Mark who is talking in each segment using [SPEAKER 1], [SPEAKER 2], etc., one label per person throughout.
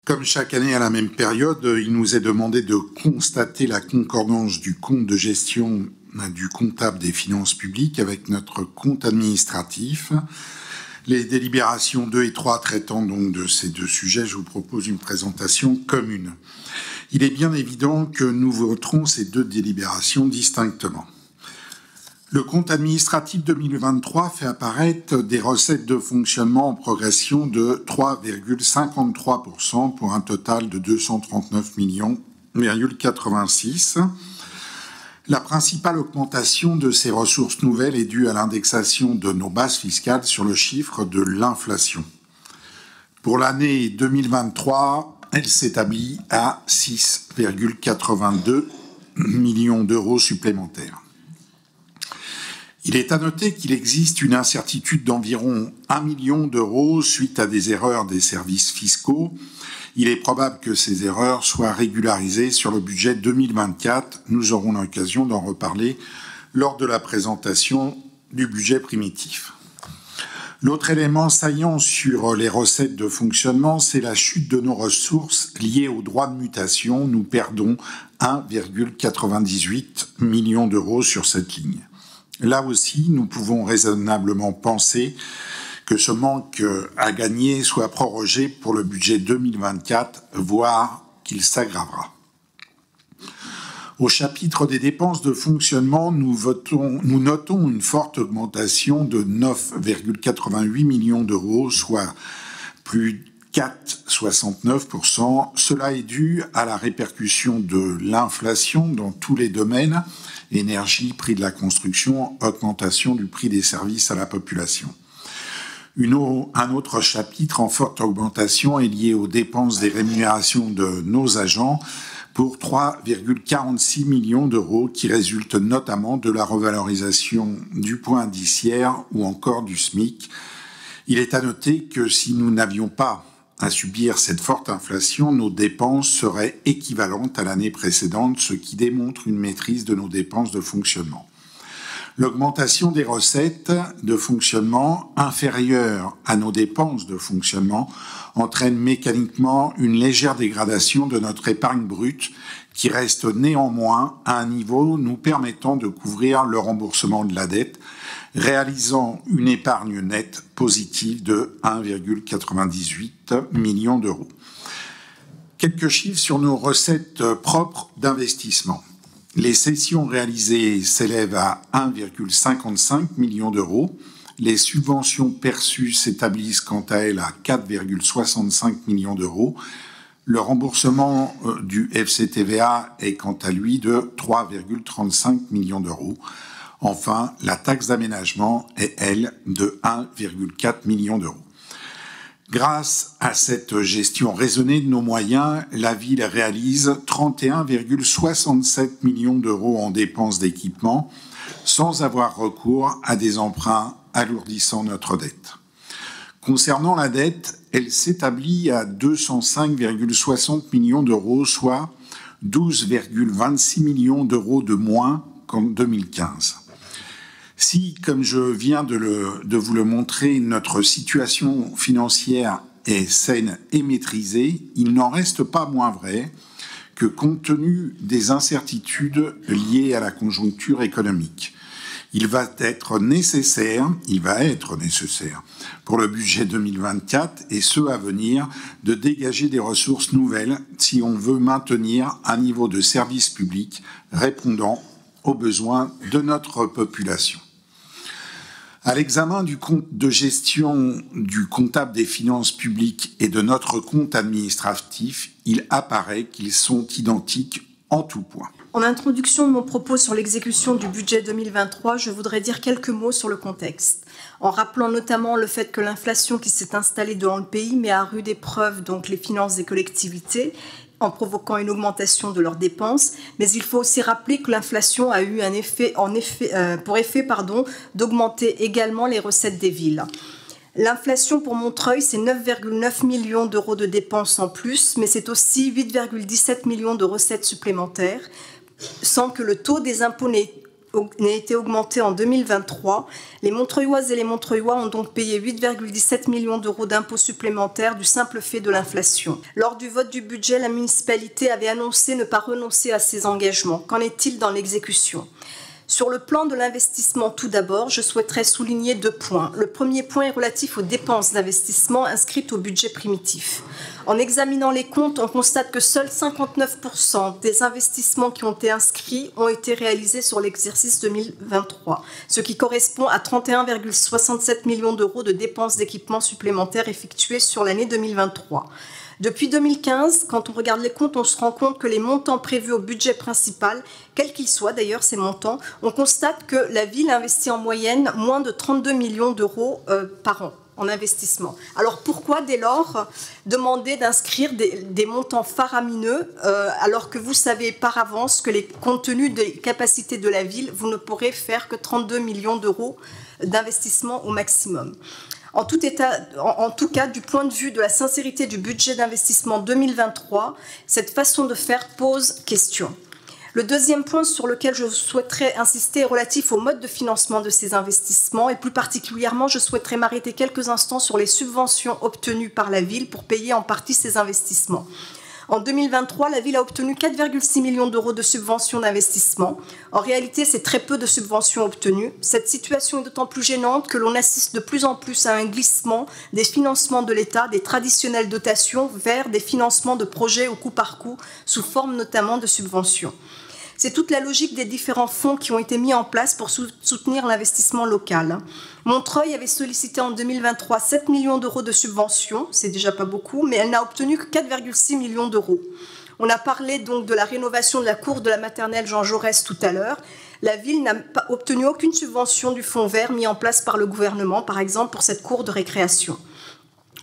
[SPEAKER 1] Comme chaque année à la même période, il nous est demandé de constater la concordance du compte de gestion du comptable des finances publiques avec notre compte administratif. Les délibérations 2 et 3 traitant donc de ces deux sujets, je vous propose une présentation commune. Il est bien évident que nous voterons ces deux délibérations distinctement. Le compte administratif 2023 fait apparaître des recettes de fonctionnement en progression de 3,53% pour un total de 239,86 millions. La principale augmentation de ces ressources nouvelles est due à l'indexation de nos bases fiscales sur le chiffre de l'inflation. Pour l'année 2023, elle s'établit à 6,82 millions d'euros supplémentaires. Il est à noter qu'il existe une incertitude d'environ 1 million d'euros suite à des erreurs des services fiscaux. Il est probable que ces erreurs soient régularisées sur le budget 2024. Nous aurons l'occasion d'en reparler lors de la présentation du budget primitif. L'autre élément saillant sur les recettes de fonctionnement, c'est la chute de nos ressources liées aux droits de mutation. Nous perdons 1,98 million d'euros sur cette ligne. Là aussi, nous pouvons raisonnablement penser que ce manque à gagner soit prorogé pour le budget 2024, voire qu'il s'aggravera. Au chapitre des dépenses de fonctionnement, nous notons une forte augmentation de 9,88 millions d'euros, soit plus 4,69%. Cela est dû à la répercussion de l'inflation dans tous les domaines, énergie, prix de la construction, augmentation du prix des services à la population. Un autre chapitre en forte augmentation est lié aux dépenses des rémunérations de nos agents pour 3,46 millions d'euros qui résultent notamment de la revalorisation du point indiciaire ou encore du SMIC. Il est à noter que si nous n'avions pas à subir cette forte inflation, nos dépenses seraient équivalentes à l'année précédente, ce qui démontre une maîtrise de nos dépenses de fonctionnement. L'augmentation des recettes de fonctionnement inférieure à nos dépenses de fonctionnement entraîne mécaniquement une légère dégradation de notre épargne brute qui reste néanmoins à un niveau nous permettant de couvrir le remboursement de la dette, réalisant une épargne nette positive de 1,98 million d'euros. Quelques chiffres sur nos recettes propres d'investissement. Les cessions réalisées s'élèvent à 1,55 million d'euros. Les subventions perçues s'établissent quant à elles à 4,65 millions d'euros. Le remboursement du FCTVA est quant à lui de 3,35 millions d'euros. Enfin, la taxe d'aménagement est, elle, de 1,4 million d'euros. Grâce à cette gestion raisonnée de nos moyens, la ville réalise 31,67 millions d'euros en dépenses d'équipement sans avoir recours à des emprunts alourdissant notre dette. Concernant la dette, elle s'établit à 205,60 millions d'euros, soit 12,26 millions d'euros de moins qu'en 2015. Si, comme je viens de vous le montrer, notre situation financière est saine et maîtrisée, il n'en reste pas moins vrai que compte tenu des incertitudes liées à la conjoncture économique, il va être nécessaire pour le budget 2024 et ceux à venir de dégager des ressources nouvelles si on veut maintenir un niveau de service public répondant aux besoins de notre population. À l'examen du compte de gestion du comptable des finances publiques et de notre compte administratif, il apparaît qu'ils sont identiques en tout point.
[SPEAKER 2] En introduction de mon propos sur l'exécution du budget 2023, je voudrais dire quelques mots sur le contexte, en rappelant notamment le fait que l'inflation qui s'est installée dans le pays met à rude épreuve donc les finances des collectivités, en provoquant une augmentation de leurs dépenses, mais il faut aussi rappeler que l'inflation a eu pour effet d'augmenter également les recettes des villes. L'inflation pour Montreuil, c'est 9,9 millions d'euros de dépenses en plus, mais c'est aussi 8,17 millions de recettes supplémentaires, sans que le taux des impôts n'ait été augmenté en 2023. Les Montreuilloises et les Montreuillois ont donc payé 8,17 millions d'euros d'impôts supplémentaires du simple fait de l'inflation. Lors du vote du budget, la municipalité avait annoncé ne pas renoncer à ses engagements. Qu'en est-il dans l'exécution ? Sur le plan de l'investissement, tout d'abord, je souhaiterais souligner 2 points. Le premier point est relatif aux dépenses d'investissement inscrites au budget primitif. En examinant les comptes, on constate que seuls 59% des investissements qui ont été inscrits ont été réalisés sur l'exercice 2023, ce qui correspond à 31,67 millions d'euros de dépenses d'équipement supplémentaires effectuées sur l'année 2023. Depuis 2015, quand on regarde les comptes, on se rend compte que les montants prévus au budget principal, quels qu'ils soient d'ailleurs ces montants, on constate que la ville investit en moyenne moins de 32 millions d'euros par an en investissement. Alors pourquoi dès lors demander d'inscrire des montants faramineux alors que vous savez par avance que compte tenu des capacités de la ville, vous ne pourrez faire que 32 millions d'euros d'investissement au maximum. En tout cas, du point de vue de la sincérité du budget d'investissement 2023, cette façon de faire pose question. Le deuxième point sur lequel je souhaiterais insister est relatif au mode de financement de ces investissements et plus particulièrement, je souhaiterais m'arrêter quelques instants sur les subventions obtenues par la ville pour payer en partie ces investissements. En 2023, la ville a obtenu 4,6 millions d'euros de subventions d'investissement. En réalité, c'est très peu de subventions obtenues. Cette situation est d'autant plus gênante que l'on assiste de plus en plus à un glissement des financements de l'État, des traditionnelles dotations, vers des financements de projets au coup par coup, sous forme notamment de subventions. C'est toute la logique des différents fonds qui ont été mis en place pour soutenir l'investissement local. Montreuil avait sollicité en 2023 7 millions d'euros de subventions, c'est déjà pas beaucoup, mais elle n'a obtenu que 4,6 millions d'euros. On a parlé donc de la rénovation de la cour de la maternelle Jean Jaurès tout à l'heure. La ville n'a pas obtenu aucune subvention du fonds vert mis en place par le gouvernement, par exemple pour cette cour de récréation.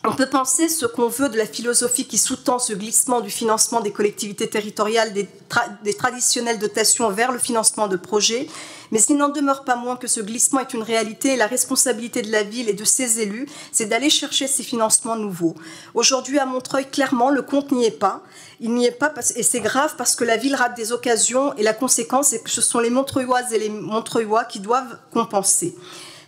[SPEAKER 2] On peut penser ce qu'on veut de la philosophie qui sous-tend ce glissement du financement des collectivités territoriales, des traditionnelles dotations vers le financement de projets, mais il n'en demeure pas moins que ce glissement est une réalité et la responsabilité de la ville et de ses élus, c'est d'aller chercher ces financements nouveaux. Aujourd'hui, à Montreuil, clairement, le compte n'y est pas. Il n'y est pas et c'est grave parce que la ville rate des occasions et la conséquence est que ce sont les Montreuilloises et les Montreuillois qui doivent compenser.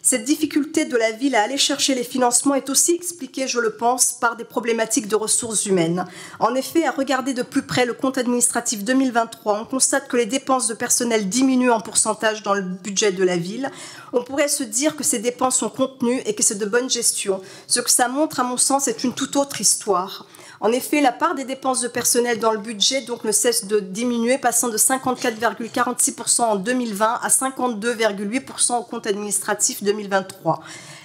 [SPEAKER 2] Cette difficulté de la ville à aller chercher les financements est aussi expliquée, je le pense, par des problématiques de ressources humaines. En effet, à regarder de plus près le compte administratif 2023, on constate que les dépenses de personnel diminuent en pourcentage dans le budget de la ville. On pourrait se dire que ces dépenses sont contenues et que c'est de bonne gestion. Ce que ça montre, à mon sens, c'est une toute autre histoire. En effet, la part des dépenses de personnel dans le budget donc, ne cesse de diminuer, passant de 54,46% en 2020 à 52,8% au compte administratif 2023.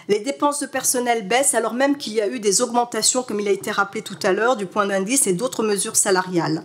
[SPEAKER 2] Les dépenses de personnel baissent alors même qu'il y a eu des augmentations, comme il a été rappelé tout à l'heure, du point d'indice et d'autres mesures salariales.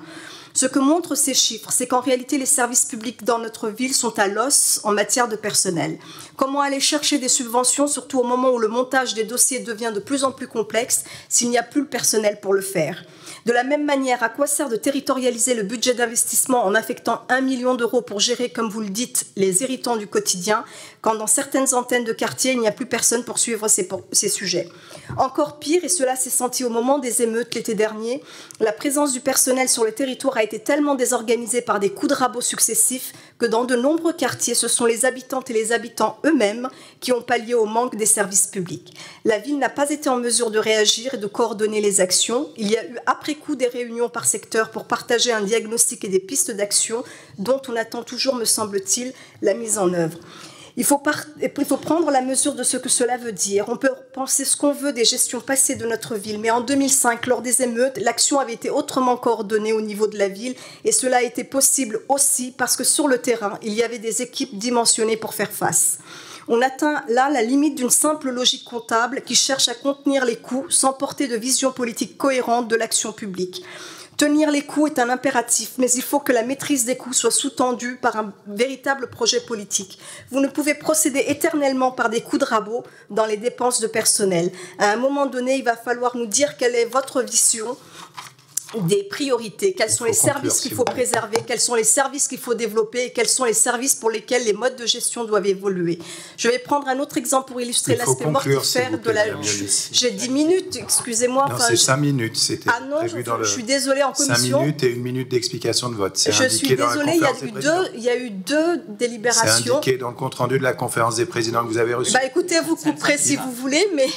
[SPEAKER 2] Ce que montrent ces chiffres, c'est qu'en réalité, les services publics dans notre ville sont à l'os en matière de personnel. Comment aller chercher des subventions, surtout au moment où le montage des dossiers devient de plus en plus complexe, s'il n'y a plus le personnel pour le faire ? De la même manière, à quoi sert de territorialiser le budget d'investissement en affectant 1 million d'euros pour gérer, comme vous le dites, les irritants du quotidien, quand dans certaines antennes de quartier, il n'y a plus personne pour suivre ces sujets. Encore pire, et cela s'est senti au moment des émeutes l'été dernier, la présence du personnel sur le territoire a été tellement désorganisée par des coups de rabot successifs que dans de nombreux quartiers, ce sont les habitantes et les habitants eux-mêmes qui ont pallié au manque des services publics. La ville n'a pas été en mesure de réagir et de coordonner les actions. Il y a eu après coup des réunions par secteur pour partager un diagnostic et des pistes d'action dont on attend toujours, me semble-t-il, la mise en œuvre. Il faut prendre la mesure de ce que cela veut dire. On peut penser ce qu'on veut des gestions passées de notre ville, mais en 2005, lors des émeutes, l'action avait été autrement coordonnée au niveau de la ville et cela a été possible aussi parce que sur le terrain, il y avait des équipes dimensionnées pour faire face. On atteint là la limite d'une simple logique comptable qui cherche à contenir les coûts sans porter de vision politique cohérente de l'action publique. Tenir les coûts est un impératif, mais il faut que la maîtrise des coûts soit sous-tendue par un véritable projet politique. Vous ne pouvez procéder éternellement par des coups de rabot dans les dépenses de personnel. À un moment donné, il va falloir nous dire quelle est votre vision des priorités, quels sont les services qu'il faut préserver, quels sont les services qu'il faut développer et quels sont les services pour lesquels les modes de gestion doivent évoluer. Je vais prendre un autre exemple pour illustrer l'aspect mortifère de la... J'ai 10 minutes, excusez-moi.
[SPEAKER 3] Non, c'est 5 minutes, c'était
[SPEAKER 2] prévu dans le... Je suis désolée, en commission...
[SPEAKER 3] 5 minutes et 1 minute d'explication de vote.
[SPEAKER 2] Je suis désolée, il y a eu deux délibérations.
[SPEAKER 3] C'est indiqué dans le compte-rendu de la conférence des présidents que vous avez reçu.
[SPEAKER 2] Écoutez, vous couperez si vous voulez, mais...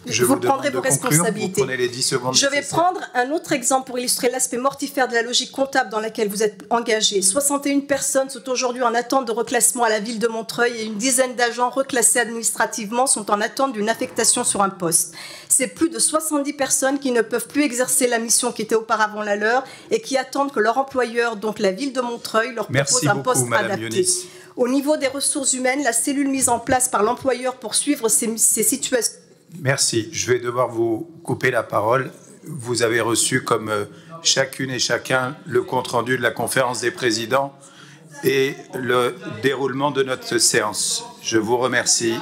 [SPEAKER 2] Vous prendrez vos responsabilités.
[SPEAKER 3] Vous prenez les 10 secondes.
[SPEAKER 2] Je vais prendre un autre exemple pour illustrer l'aspect mortifère de la logique comptable dans laquelle vous êtes engagés. 61 personnes sont aujourd'hui en attente de reclassement à la ville de Montreuil et une dizaine d'agents reclassés administrativement sont en attente d'une affectation sur un poste. C'est plus de 70 personnes qui ne peuvent plus exercer la mission qui était auparavant la leur et qui attendent que leur employeur, donc la ville de Montreuil, leur propose un poste adapté. Au niveau des ressources humaines, la cellule mise en place par l'employeur pour suivre ces situations...
[SPEAKER 3] Merci. Je vais devoir vous couper la parole. Vous avez reçu, comme chacune et chacun, le compte-rendu de la conférence des présidents et le déroulement de notre séance. Je vous remercie.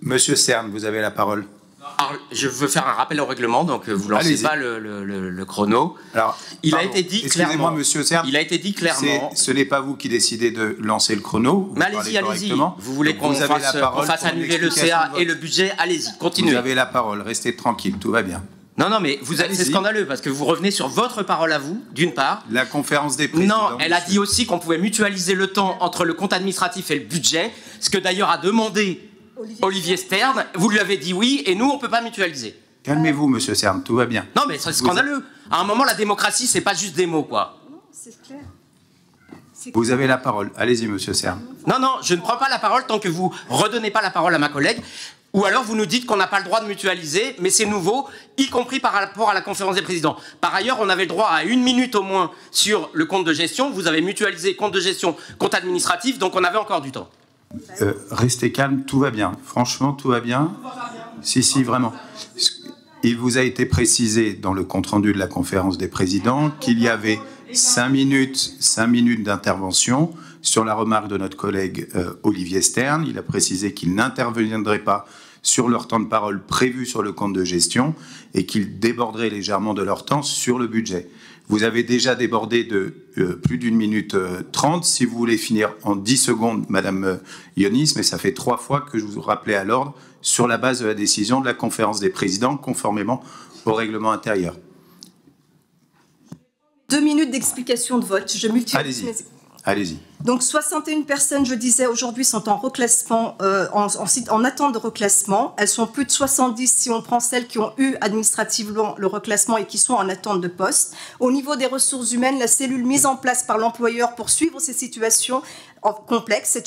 [SPEAKER 3] Monsieur Cerne, vous avez la parole.
[SPEAKER 4] Alors, je veux faire un rappel au règlement, donc vous ne lancez pas le chrono.
[SPEAKER 3] Alors,
[SPEAKER 4] il a été dit clairement.
[SPEAKER 3] Excusez-moi, monsieur Cerne.
[SPEAKER 4] Il a été dit clairement.
[SPEAKER 3] Ce n'est pas vous qui décidez de lancer le chrono.
[SPEAKER 4] Mais allez-y, allez-y. Vous voulez qu'on fasse annuler le CA et le budget? Allez-y, continuez.
[SPEAKER 3] Vous avez la parole. Restez tranquille, tout va bien.
[SPEAKER 4] Non, mais c'est scandaleux parce que vous revenez sur votre parole à vous, d'une part.
[SPEAKER 3] La conférence des présidents.
[SPEAKER 4] Non, elle a dit aussi qu'on pouvait mutualiser le temps entre le compte administratif et le budget, ce que d'ailleurs a demandé Olivier Stern. Vous lui avez dit oui, et nous, on ne peut pas mutualiser.
[SPEAKER 3] Calmez-vous, monsieur Cerne, tout va bien.
[SPEAKER 4] Non, mais c'est scandaleux. À un moment, la démocratie, c'est pas juste des mots, quoi.
[SPEAKER 2] Non, c'est clair.
[SPEAKER 3] Vous avez la parole. Allez-y, monsieur Cerne.
[SPEAKER 4] Non, je ne prends pas la parole tant que vous ne redonnez pas la parole à ma collègue. Ou alors vous nous dites qu'on n'a pas le droit de mutualiser, mais c'est nouveau, y compris par rapport à la conférence des présidents. Par ailleurs, on avait le droit à 1 minute au moins sur le compte de gestion. Vous avez mutualisé compte de gestion, compte administratif, donc on avait encore du temps.
[SPEAKER 3] Restez calme, tout va bien. Franchement, tout va bien. Si, vraiment. Il vous a été précisé dans le compte-rendu de la conférence des présidents qu'il y avait 5 minutes d'intervention sur la remarque de notre collègue Olivier Stern. Il a précisé qu'il n'interviendrait pas sur leur temps de parole prévu sur le compte de gestion et qu'ils déborderaient légèrement de leur temps sur le budget. Vous avez déjà débordé de plus d'1 minute 30. Si vous voulez finir en 10 secondes, Madame Yonis, mais ça fait 3 fois que je vous rappelais à l'ordre sur la base de la décision de la conférence des présidents, conformément au règlement intérieur.
[SPEAKER 2] 2 minutes d'explication de vote. Je multiplie.
[SPEAKER 3] Allez-y.
[SPEAKER 2] Donc 61 personnes, je disais, aujourd'hui sont en reclassement, en attente de reclassement. Elles sont plus de 70 si on prend celles qui ont eu administrativement le reclassement et qui sont en attente de poste. Au niveau des ressources humaines, la cellule mise en place par l'employeur pour suivre ces situations complexe,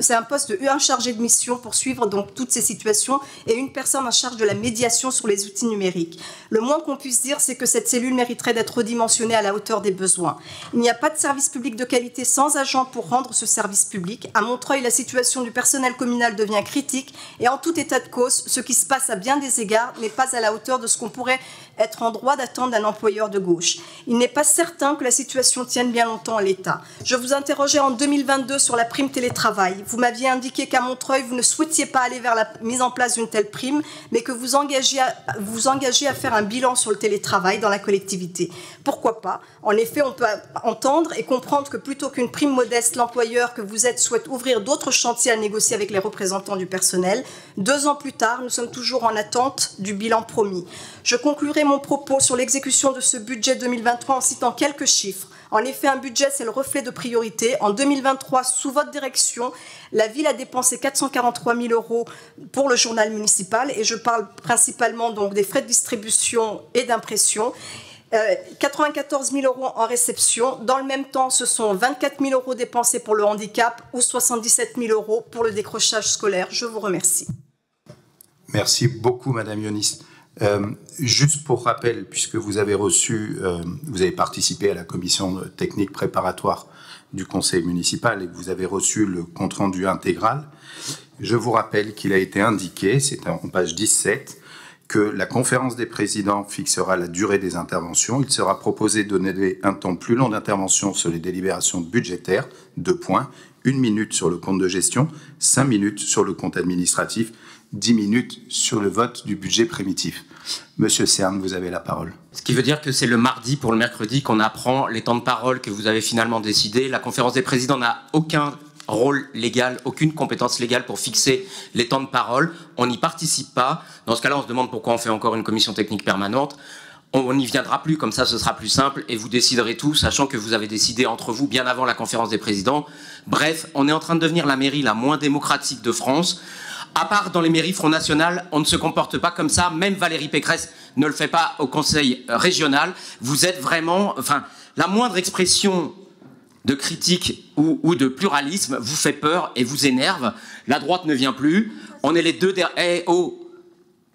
[SPEAKER 2] c'est un poste de un chargé de mission pour suivre donc toutes ces situations et une personne en charge de la médiation sur les outils numériques. Le moins qu'on puisse dire, c'est que cette cellule mériterait d'être redimensionnée à la hauteur des besoins. Il n'y a pas de service public de qualité sans agent pour rendre ce service public. À Montreuil, la situation du personnel communal devient critique et en tout état de cause, ce qui se passe à bien des égards n'est pas à la hauteur de ce qu'on pourrait être en droit d'attendre d'un employeur de gauche. Il n'est pas certain que la situation tienne bien longtemps à l'État. Je vous interrogeais en 2022 sur la prime télétravail. Vous m'aviez indiqué qu'à Montreuil, vous ne souhaitiez pas aller vers la mise en place d'une telle prime, mais que vous engagez à faire un bilan sur le télétravail dans la collectivité. Pourquoi pas? En effet, on peut entendre et comprendre que plutôt qu'une prime modeste, l'employeur que vous êtes souhaite ouvrir d'autres chantiers à négocier avec les représentants du personnel. 2 ans plus tard, nous sommes toujours en attente du bilan promis. Je conclurai mon propos sur l'exécution de ce budget 2023 en citant quelques chiffres. En effet, un budget, c'est le reflet de priorité. En 2023, sous votre direction, la ville a dépensé 443 000 € pour le journal municipal, et je parle principalement donc des frais de distribution et d'impression. 94 000 € en réception. Dans le même temps, ce sont 24 000 € dépensés pour le handicap ou 77 000 € pour le décrochage scolaire. Je vous remercie.
[SPEAKER 3] Merci beaucoup, Madame Yonis. Juste pour rappel, puisque vous avez participé à la commission technique préparatoire du conseil municipal et que vous avez reçu le compte-rendu intégral, je vous rappelle qu'il a été indiqué, c'est en page 17, que la conférence des présidents fixera la durée des interventions. Il sera proposé de donner un temps plus long d'intervention sur les délibérations budgétaires, 2 points, 1 minute sur le compte de gestion, 5 minutes sur le compte administratif, 10 minutes sur le vote du budget primitif. Monsieur Serme, vous avez la parole.
[SPEAKER 4] Ce qui veut dire que c'est le mardi pour le mercredi qu'on apprend les temps de parole que vous avez finalement décidés. La conférence des présidents n'a aucun rôle légal, aucune compétence légale pour fixer les temps de parole. On n'y participe pas. Dans ce cas-là, on se demande pourquoi on fait encore une commission technique permanente. On n'y viendra plus, comme ça ce sera plus simple et vous déciderez tout, sachant que vous avez décidé entre vous bien avant la conférence des présidents. Bref, on est en train de devenir la mairie la moins démocratique de France. À part dans les mairies Front National, on ne se comporte pas comme ça. Même Valérie Pécresse ne le fait pas au conseil régional. Vous êtes vraiment... Enfin, la moindre expression de critique ou de pluralisme vous fait peur et vous énerve. La droite ne vient plus. On est les deux derniers... oh,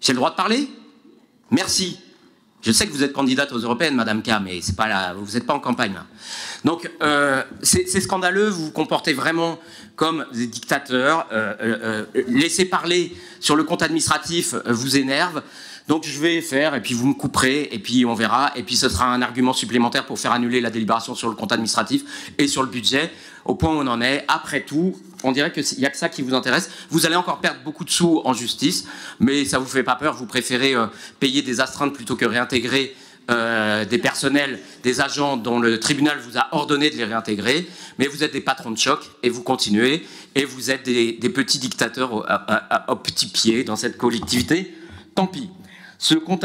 [SPEAKER 4] j'ai le droit de parler? Merci. Je sais que vous êtes candidate aux européennes, Madame K, mais c'est pas là, vous n'êtes pas en campagne là. Donc c'est scandaleux, vous vous comportez vraiment comme des dictateurs. Laisser parler sur le compte administratif vous énerve. Donc je vais faire, et puis vous me couperez, et puis on verra, et puis ce sera un argument supplémentaire pour faire annuler la délibération sur le compte administratif et sur le budget. Au point où on en est, après tout, on dirait qu'il n'y a que ça qui vous intéresse. Vous allez encore perdre beaucoup de sous en justice, mais ça ne vous fait pas peur, vous préférez payer des astreintes plutôt que réintégrer des personnels, des agents dont le tribunal vous a ordonné de les réintégrer, mais vous êtes des patrons de choc, et vous continuez, et vous êtes des petits dictateurs au petit pied dans cette collectivité. Tant pis. Ce compte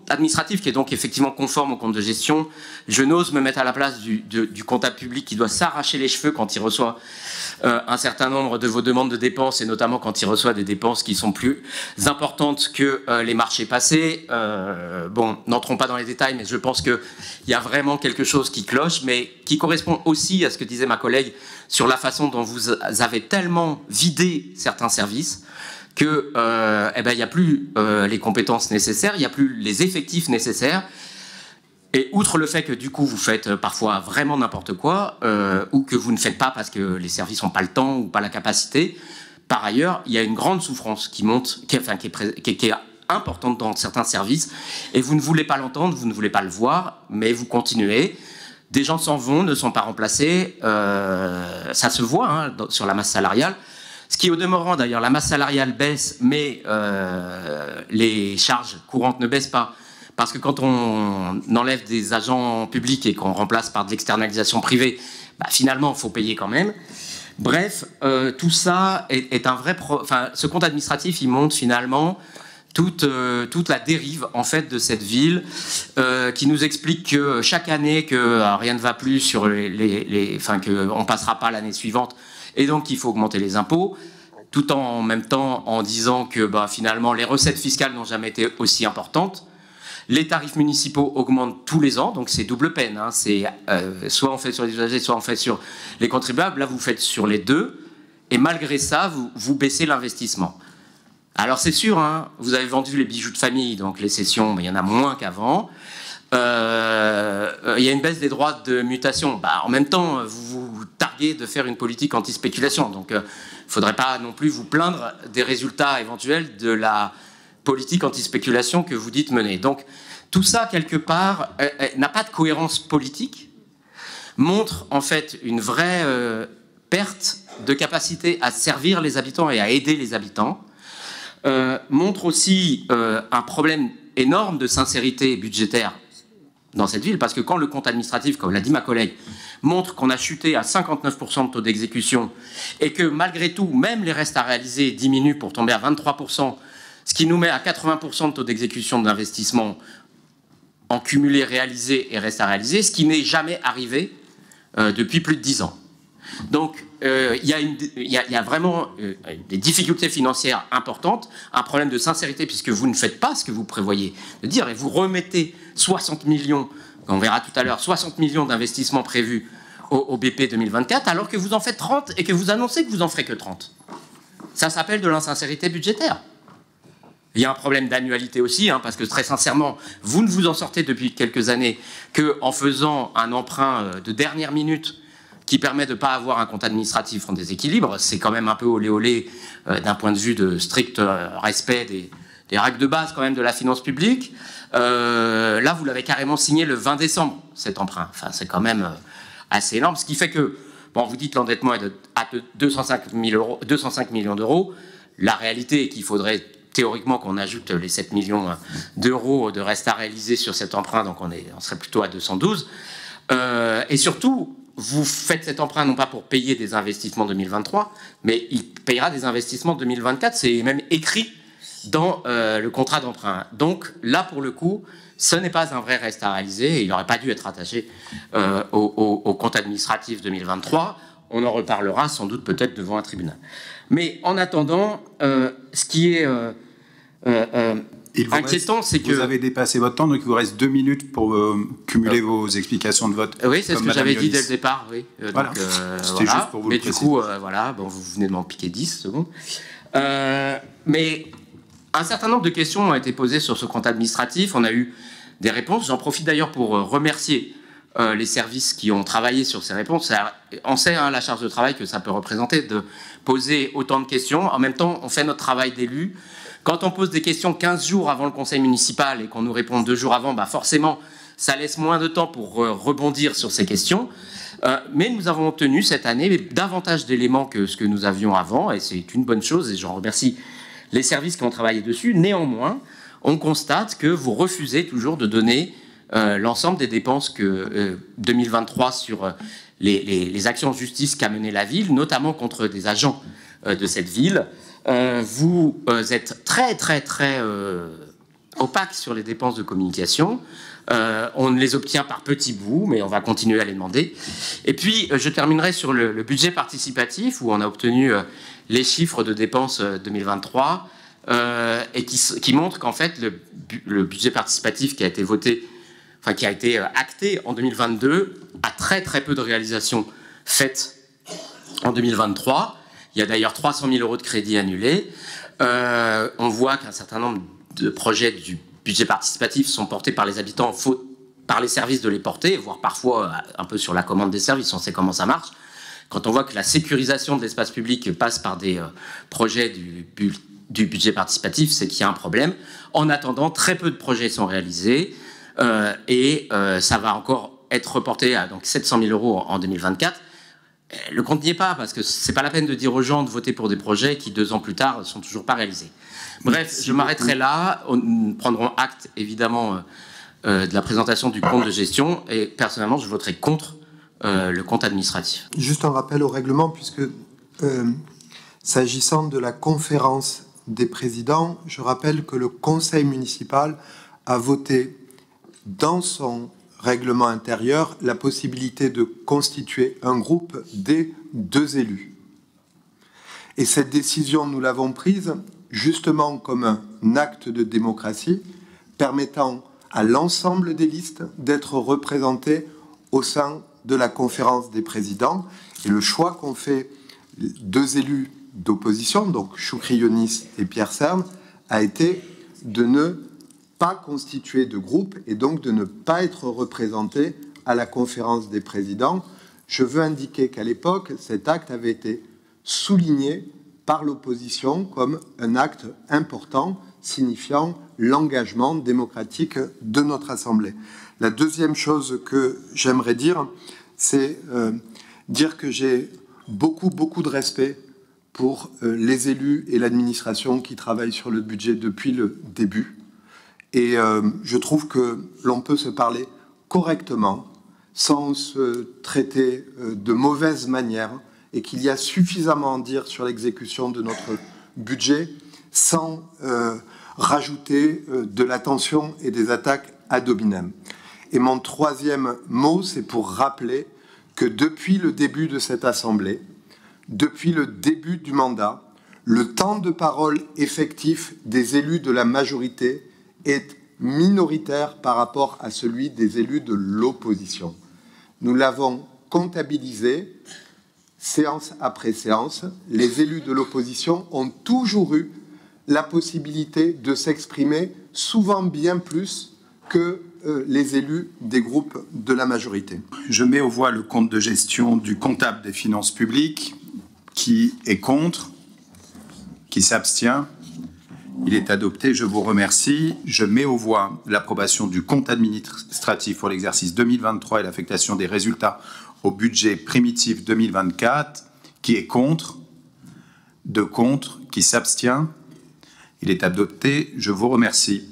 [SPEAKER 4] administratif qui est donc effectivement conforme au compte de gestion, je n'ose me mettre à la place du comptable public qui doit s'arracher les cheveux quand il reçoit un certain nombre de vos demandes de dépenses, et notamment quand il reçoit des dépenses qui sont plus importantes que les marchés passés. Bon, n'entrons pas dans les détails, mais je pense qu'il y a vraiment quelque chose qui cloche, mais qui correspond aussi à ce que disait ma collègue sur la façon dont vous avez tellement vidé certains services que il n'y a plus les compétences nécessaires, il n'y a plus les effectifs nécessaires. Et outre le fait que du coup vous faites parfois vraiment n'importe quoi, ou que vous ne faites pas parce que les services n'ont pas le temps ou pas la capacité, par ailleurs, il y a une grande souffrance qui monte, qui est importante dans certains services, et vous ne voulez pas l'entendre, vous ne voulez pas le voir, mais vous continuez. Des gens s'en vont, ne sont pas remplacés, ça se voit hein, sur la masse salariale. Ce qui, au demeurant, d'ailleurs, la masse salariale baisse, mais les charges courantes ne baissent pas. Parce que quand on enlève des agents publics et qu'on remplace par de l'externalisation privée, bah, finalement, il faut payer quand même. Bref, tout ça est un vrai... Enfin, ce compte administratif, il montre finalement toute la dérive, en fait, de cette ville, qui nous explique que chaque année, que rien ne va plus sur enfin, qu'on ne passera pas l'année suivante, et donc il faut augmenter les impôts, tout en même temps en disant que bah, finalement les recettes fiscales n'ont jamais été aussi importantes. Les tarifs municipaux augmentent tous les ans, donc c'est double peine. Hein. C'est soit on fait sur les usagers, soit on fait sur les contribuables. Là, vous faites sur les deux, et malgré ça, vous baissez l'investissement. Alors c'est sûr, hein, vous avez vendu les bijoux de famille, donc les cessions, mais il y en a moins qu'avant. Il y a une baisse des droits de mutation. Bah, en même temps, vous vous targuez de faire une politique anti-spéculation. Donc, il ne faudrait pas non plus vous plaindre des résultats éventuels de la politique anti-spéculation que vous dites mener. Donc, tout ça, quelque part, n'a pas de cohérence politique, montre en fait une vraie perte de capacité à servir les habitants et à aider les habitants, montre aussi un problème énorme de sincérité budgétaire dans cette ville, parce que quand le compte administratif, comme l'a dit ma collègue, montre qu'on a chuté à 59% de taux d'exécution et que malgré tout, même les restes à réaliser diminuent pour tomber à 23%, ce qui nous met à 80% de taux d'exécution d'investissement en cumulé réalisé et restes à réaliser, ce qui n'est jamais arrivé depuis plus de 10 ans. Donc, il y a vraiment des difficultés financières importantes, un problème de sincérité puisque vous ne faites pas ce que vous prévoyez de dire et vous remettez 60 millions, on verra tout à l'heure, 60 millions d'investissements prévus au BP 2024 alors que vous en faites 30 et que vous annoncez que vous en ferez que 30. Ça s'appelle de l'insincérité budgétaire. Il y a un problème d'annualité aussi, hein, parce que très sincèrement, vous ne vous en sortez depuis quelques années qu'en faisant un emprunt de dernière minute qui permet de ne pas avoir un compte administratif en déséquilibre. C'est quand même un peu olé olé d'un point de vue de strict respect des règles de base quand même de la finance publique. Là, vous l'avez carrément signé le 20 décembre, cet emprunt. Enfin, c'est quand même assez énorme, ce qui fait que, bon, vous dites l'endettement est à 205 millions d'euros. La réalité est qu'il faudrait théoriquement qu'on ajoute les 7 millions d'euros de reste à réaliser sur cet emprunt, donc on serait plutôt à 212. Et surtout, vous faites cet emprunt non pas pour payer des investissements 2023, mais il payera des investissements 2024. C'est même écrit dans le contrat d'emprunt. Donc là, pour le coup, ce n'est pas un vrai reste à réaliser et il n'aurait pas dû être attaché au compte administratif 2023. On en reparlera sans doute peut-être devant un tribunal. Mais en attendant, ce qui est inquiétant, c'est que...
[SPEAKER 3] Vous avez dépassé votre temps, donc il vous reste 2 minutes pour cumuler vos explications de vote.
[SPEAKER 4] Oui, c'est ce que j'avais dit dès le départ. Oui.
[SPEAKER 3] Voilà. C'était juste pour vous le préciser.
[SPEAKER 4] Mais du coup, voilà, bon, vous venez de m'en piquer 10 secondes. Mais un certain nombre de questions ont été posées sur ce compte administratif. On a eu des réponses. J'en profite d'ailleurs pour remercier les services qui ont travaillé sur ces réponses. On sait la charge de travail que ça peut représenter de poser autant de questions. En même temps, on fait notre travail d'élu. Quand on pose des questions 15 jours avant le conseil municipal et qu'on nous répond 2 jours avant, forcément, ça laisse moins de temps pour rebondir sur ces questions. Mais nous avons obtenu cette année davantage d'éléments que ce que nous avions avant, et c'est une bonne chose, et j'en remercie les services qui ont travaillé dessus. Néanmoins, on constate que vous refusez toujours de donner l'ensemble des dépenses que 2023 sur les actions en justice qu'a mené la ville, notamment contre des agents de cette ville. Vous êtes très opaque sur les dépenses de communication. On les obtient par petits bouts, mais on va continuer à les demander. Et puis, je terminerai sur le budget participatif, où on a obtenu les chiffres de dépenses 2023, et qui montrent qu'en fait, le budget participatif qui a été voté, enfin qui a été acté en 2022, a très peu de réalisations faites en 2023. Il y a d'ailleurs 300 000 euros de crédits annulés. On voit qu'un certain nombre de projets du budget participatif sont portés par les habitants, faute par les services de les porter, voire parfois un peu sur la commande des services, on sait comment ça marche. Quand on voit que la sécurisation de l'espace public passe par des projets du budget participatif, c'est qu'il y a un problème. En attendant, très peu de projets sont réalisés et ça va encore être reporté à donc 700 000 euros en 2024. Le compte n'y est pas, parce que c'est pas la peine de dire aux gens de voter pour des projets qui, 2 ans plus tard, ne sont toujours pas réalisés. Bref, je m'arrêterai là. Nous prendrons acte, évidemment, de la présentation du compte de gestion. Et personnellement, je voterai contre le compte administratif.
[SPEAKER 5] Juste un rappel au règlement, puisque s'agissant de la conférence des présidents, je rappelle que le conseil municipal a voté dans son règlement intérieur la possibilité de constituer un groupe des 2 élus. Et cette décision, nous l'avons prise justement comme un acte de démocratie permettant à l'ensemble des listes d'être représentées au sein de la conférence des présidents. Et le choix qu'ont fait 2 élus d'opposition, donc Choukri Yonis et Pierre Cerne, a été de ne pas constituer de groupe et donc de ne pas être représenté à la conférence des présidents. Je veux indiquer qu'à l'époque, cet acte avait été souligné par l'opposition comme un acte important signifiant l'engagement démocratique de notre Assemblée. La deuxième chose que j'aimerais dire, c'est dire que j'ai beaucoup de respect pour les élus et l'administration qui travaillent sur le budget depuis le début. Et je trouve que l'on peut se parler correctement, sans se traiter de mauvaise manière, et qu'il y a suffisamment à dire sur l'exécution de notre budget, sans rajouter de la tension et des attaques ad hominem. Et mon troisième mot, c'est pour rappeler que depuis le début de cette Assemblée, depuis le début du mandat, le temps de parole effectif des élus de la majorité est minoritaire par rapport à celui des élus de l'opposition. Nous l'avons comptabilisé, séance après séance. Les élus de l'opposition ont toujours eu la possibilité de s'exprimer, souvent bien plus que les élus des groupes de la majorité.
[SPEAKER 3] Je mets aux voix le compte de gestion du comptable des finances publiques. Qui est contre? Qui s'abstient? Il est adopté, je vous remercie. Je mets aux voix l'approbation du compte administratif pour l'exercice 2023 et l'affectation des résultats au budget primitif 2024. Qui est contre? 2 contre. Qui s'abstient? Il est adopté. Je vous remercie.